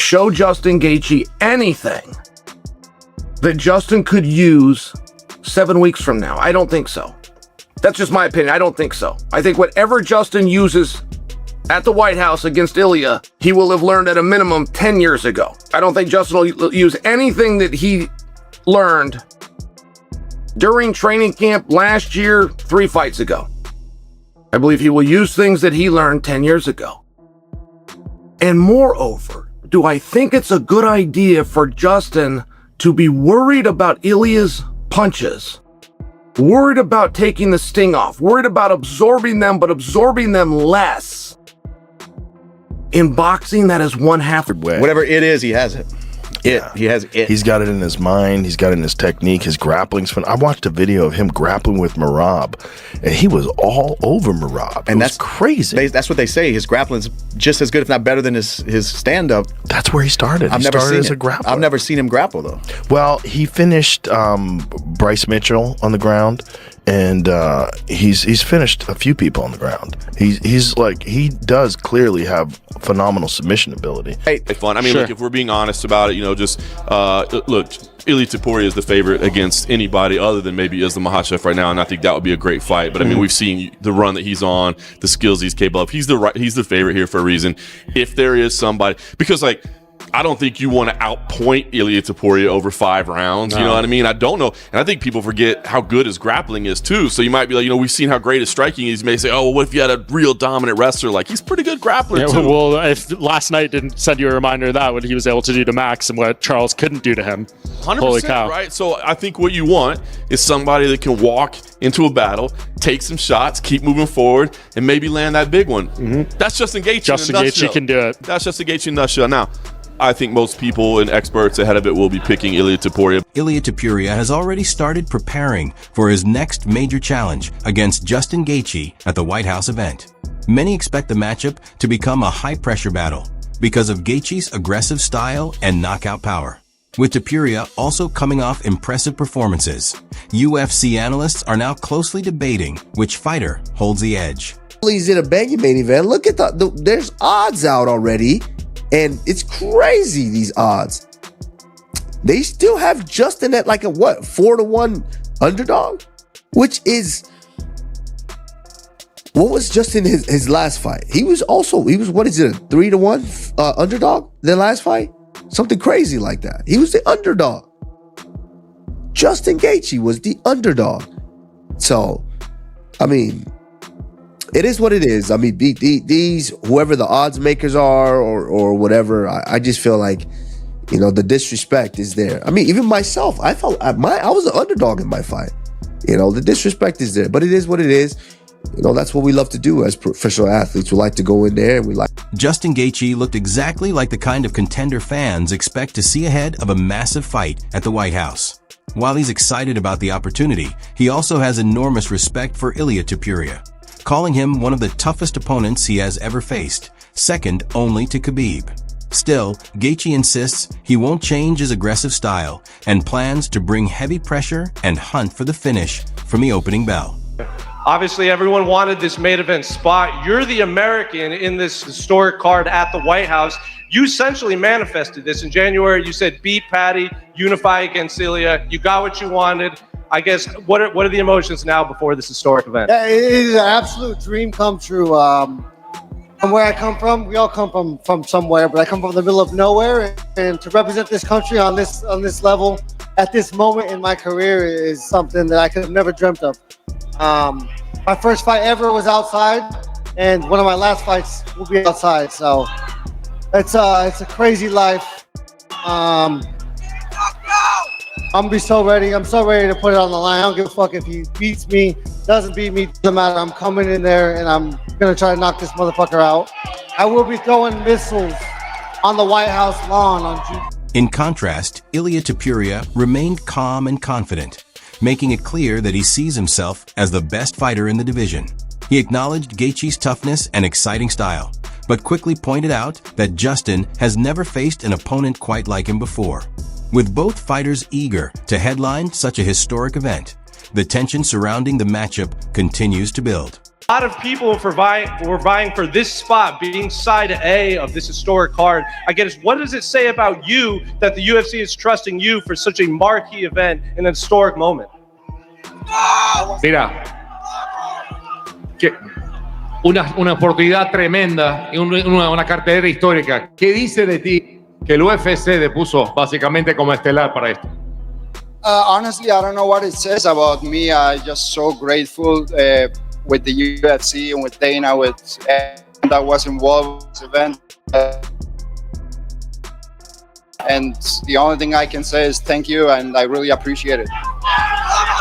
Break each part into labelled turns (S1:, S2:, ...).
S1: show Justin Gaethje anything that Justin could use 7 weeks from now? I don't think so. That's just my opinion. I don't think so. I think whatever Justin uses at the White House against Ilia, he will have learned at a minimum 10 years ago. I don't think Justin will use anything that he learned during training camp last year, 3 fights ago. I believe he will use things that he learned 10 years ago. And moreover, do I think it's a good idea for Justin to be worried about Ilia's punches? Worried about taking the sting off, worried about absorbing them, but absorbing them less. In boxing, that is one half.
S2: Whatever it is, he has it. He has it.
S3: He's got it in his mind. He's got it in his technique. His grappling's fun. I watched a video of him grappling with Merab, and he was all over Merab. And that's crazy.
S2: That's what they say. His grappling's just as good, if not better, than his stand-up.
S3: That's where he started. He started as a grappler.
S2: I've never seen him grapple, though.
S3: Well, he finished Bryce Mitchell on the ground, and he's finished a few people on the ground. He does clearly have phenomenal submission ability.
S4: Hey, fun. I mean, look, if we're being honest about it, just look, Ilia Topuria is the favorite against anybody other than maybe Islam Makhachev right now, and I think that would be a great fight. But I mean, we've seen the run that he's on, the skills he's capable of. He's the favorite here for a reason. If there is somebody, because I don't think you want to outpoint Ilia Topuria over 5 rounds. You know what I mean? I don't know. And I think people forget how good his grappling is, too. So you might be like, we've seen how great his striking is. You may say, oh, well, what if you had a real dominant wrestler? Like, he's pretty good grappler, too.
S5: Well, if last night didn't send you a reminder of that, what he was able to do to Max and what Charles couldn't do to him.
S4: 100%,
S5: holy cow.
S4: Right? So I think what you want is somebody that can walk into a battle, take some shots, keep moving forward, and maybe land that big one. That's Justin Gaethje.
S5: Justin Gaethje can do it.
S4: That's Justin Gaethje in a nutshell. Now, I think most people and experts ahead of it will be picking Ilia Topuria.
S6: Ilia Topuria has already started preparing for his next major challenge against Justin Gaethje at the White House event. Many expect the matchup to become a high-pressure battle because of Gaethje's aggressive style and knockout power. With Topuria also coming off impressive performances, UFC analysts are now closely debating which fighter holds the edge.
S7: He's in a banging main event. Look at there's odds out already. And it's crazy, these odds. They still have Justin at like a 4-1 underdog? Which is, what was Justin his last fight? He was, what is it, a 3-1 underdog, their last fight? Something crazy like that. He was the underdog. Justin Gaethje was the underdog. So, I mean, it is what it is. I mean, these, whoever the odds makers are or whatever, I just feel like, the disrespect is there. I mean, even myself, I was an underdog in my fight. The disrespect is there, but it is what it is. That's what we love to do as professional athletes. We like to go in there and we like.
S6: Justin Gaethje looked exactly like the kind of contender fans expect to see ahead of a massive fight at the White House. While he's excited about the opportunity, he also has enormous respect for Ilia Topuria, calling him one of the toughest opponents he has ever faced, second only to Khabib. Still, Gaethje insists he won't change his aggressive style and plans to bring heavy pressure and hunt for the finish from the opening bell.
S8: Obviously, everyone wanted this main event spot. You're the American in this historic card at the White House. You essentially manifested this. In January, you said beat Patty, unify against Ilia. You got what you wanted. I guess, what are the emotions now before this historic event?
S9: Yeah, it is an absolute dream come true. From where I come from, we all come from somewhere, but I come from the middle of nowhere, and to represent this country on this level at this moment in my career is something that I could have never dreamt of. My first fight ever was outside, and one of my last fights will be outside. So it's a crazy life. I'm gonna be so ready. I'm so ready to put it on the line. I don't give a fuck if he beats me, doesn't beat me, doesn't matter. I'm coming in there and I'm gonna try to knock this motherfucker out. I will be throwing missiles on the White House lawn on June.
S6: In contrast, Ilia Topuria remained calm and confident, making it clear that he sees himself as the best fighter in the division. He acknowledged Gaethje's toughness and exciting style, but quickly pointed out that Justin has never faced an opponent quite like him before. With both fighters eager to headline such a historic event, the tension surrounding the matchup continues to build.
S8: A lot of people were vying for this spot, being side A of this historic card. I guess, what does it say about you that the UFC is trusting you for such a marquee event in an historic moment?
S10: Mira, una oportunidad tremenda y una cartelera histórica. ¿Qué dice de ti que el UFC te puso básicamente como estelar para esto?
S11: Honestly, I don't know what it says about me. I'm just so grateful with the UFC and with Dana, with everyone that was involved in this event. And the only thing I can say is thank you, and I really appreciate it.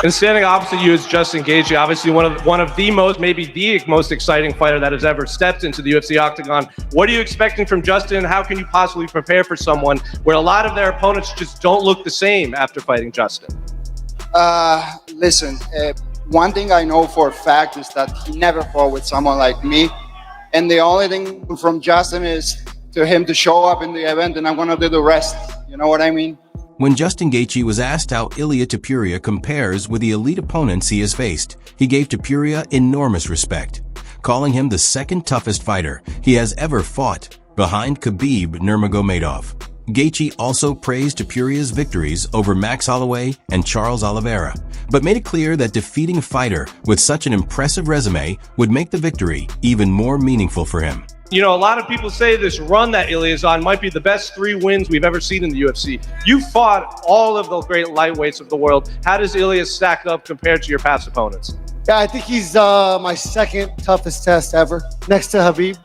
S8: And standing opposite you is Justin Gaethje, obviously one of the most, maybe the most exciting fighter that has ever stepped into the UFC octagon. What are you expecting from Justin? How can you possibly prepare for someone where a lot of their opponents just don't look the same after fighting Justin?
S11: Listen, one thing I know for a fact is that he never fought with someone like me. And the only thing from Justin is to him to show up in the event, and I'm going to do the rest. You know what I mean?
S6: When Justin Gaethje was asked how Ilia Topuria compares with the elite opponents he has faced, he gave Topuria enormous respect, calling him the second toughest fighter he has ever fought, behind Khabib Nurmagomedov. Gaethje also praised Topuria's victories over Max Holloway and Charles Oliveira, but made it clear that defeating a fighter with such an impressive resume would make the victory even more meaningful for him.
S8: You know, a lot of people say this run that Ilia is on might be the best 3 wins we've ever seen in the UFC. You fought all of the great lightweights of the world. How does Ilia stack up compared to your past opponents?
S9: Yeah, I think he's my second toughest test ever, next to Khabib.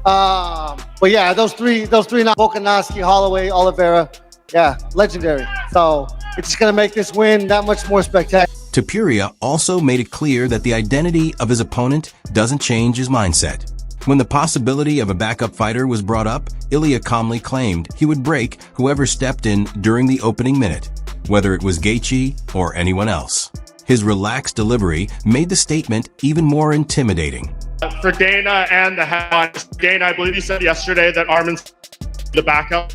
S9: But yeah, those three, Volkanovski, Holloway, Oliveira, yeah, legendary. So it's just gonna make this win that much more spectacular.
S6: Topuria also made it clear that the identity of his opponent doesn't change his mindset. When the possibility of a backup fighter was brought up, Ilia calmly claimed he would break whoever stepped in during the opening minute, whether it was Gaethje or anyone else. His relaxed delivery made the statement even more intimidating.
S5: For Dana and the headlines, Dana, I believe you said yesterday that Armin's the backup.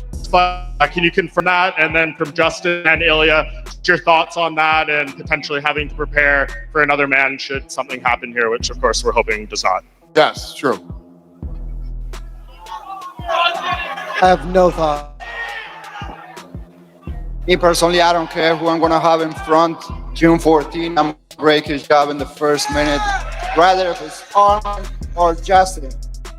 S5: Can you confirm that? And then from Justin and Ilia, your thoughts on that and potentially having to prepare for another man should something happen here, which of course we're hoping does not.
S12: Yes, true.
S9: I have no thought.
S11: Me personally, I don't care who I'm going to have in front. June 14, I'm going to break his job in the first minute, rather if it's Armin or Justin.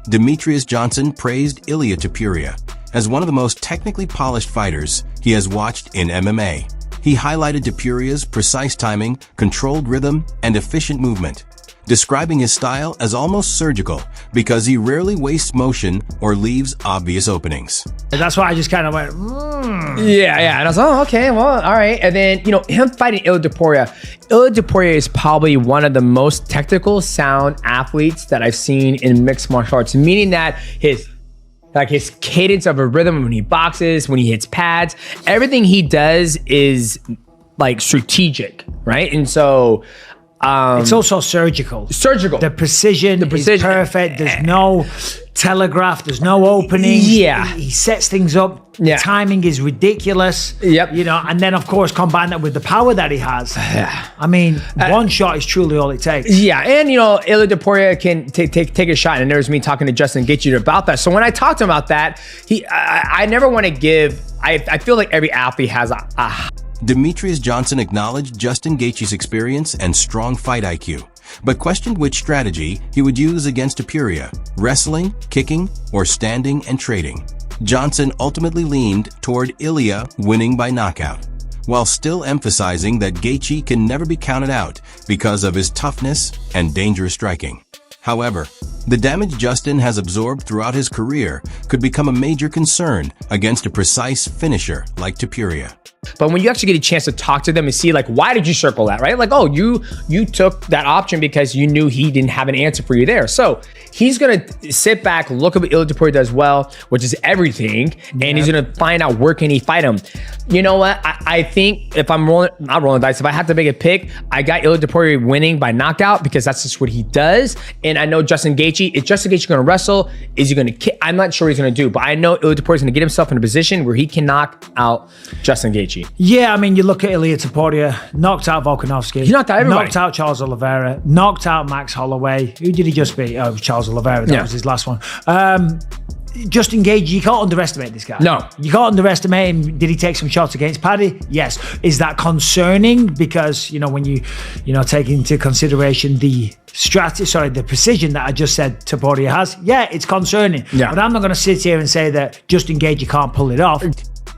S6: Demetrius Johnson praised Ilia Topuria as one of the most technically polished fighters he has watched in MMA. He highlighted Topuria's precise timing, controlled rhythm, and efficient movement, describing his style as almost surgical because he rarely wastes motion or leaves obvious openings.
S13: And that's why I just kind of went,
S14: Yeah. And I was like, oh, okay, well, all right. And then, you know, him fighting Ilia Topuria is probably one of the most technical, sound athletes that I've seen in mixed martial arts, meaning that his cadence of a rhythm when he boxes, when he hits pads, everything he does is like strategic, right? And so
S13: it's also surgical. The precision is perfect. There's no telegraph. There's no opening.
S14: Yeah.
S13: He sets things up.
S14: Yeah.
S13: Timing is ridiculous.
S14: Yep.
S13: You know, and then of course combine that with the power that he has.
S14: Yeah.
S13: I mean, one shot is truly all it takes.
S14: Yeah, and you know, Ilia Topuria can take a shot, and there was me talking to Justin Gaethje about that. So when I talked to him about that, I never want to give. I feel like every athlete has a
S6: Demetrius Johnson acknowledged Justin Gaethje's experience and strong fight IQ, but questioned which strategy he would use against Topuria, wrestling, kicking, or standing and trading. Johnson ultimately leaned toward Ilia winning by knockout, while still emphasizing that Gaethje can never be counted out because of his toughness and dangerous striking. However, the damage Justin has absorbed throughout his career could become a major concern against a precise finisher like Topuria.
S14: But when you actually get a chance to talk to them and see, like, why did you circle that, right? Like, oh, you took that option because you knew he didn't have an answer for you there. So he's going to sit back, look at what Ilia Topuria does well, which is everything, and he's going to find out where can he fight him. You know what? I think if I'm not rolling dice, if I have to make a pick, I got Ilia Topuria winning by knockout because that's just what he does. And I know Justin Gaethje. Is Justin Gaethje going to wrestle? Is he going to kick? I'm not sure he's going to do, but I know Ilia Topuria is going to get himself in a position where he can knock out Justin Gaethje.
S13: Yeah, I mean, you look at Ilia Topuria, knocked out Volkanovski.
S14: He knocked out everybody.
S13: Knocked out Charles Oliveira, knocked out Max Holloway. Who did he just beat? Oh, Charles Oliveira. That was his last one. Justin Gaethje, you can't underestimate this guy.
S14: No.
S13: You can't underestimate him. Did he take some shots against Paddy? Yes. Is that concerning? Because, when you take into consideration the precision that I just said Topuria has, yeah, it's concerning.
S14: Yeah.
S13: But I'm not going to sit here and say that Justin Gaethje can't pull it off.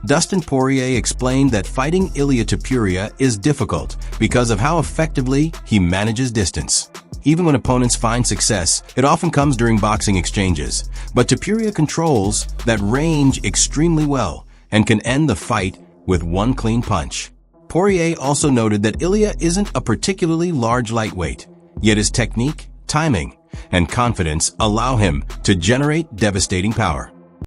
S6: Dustin Poirier explained that fighting Ilia Topuria is difficult because of how effectively he manages distance. Even when opponents find success, it often comes during boxing exchanges. But Topuria controls that range extremely well and can end the fight with one clean punch. Poirier also noted that Ilia isn't a particularly large lightweight, yet his technique, timing, and confidence allow him to generate devastating power.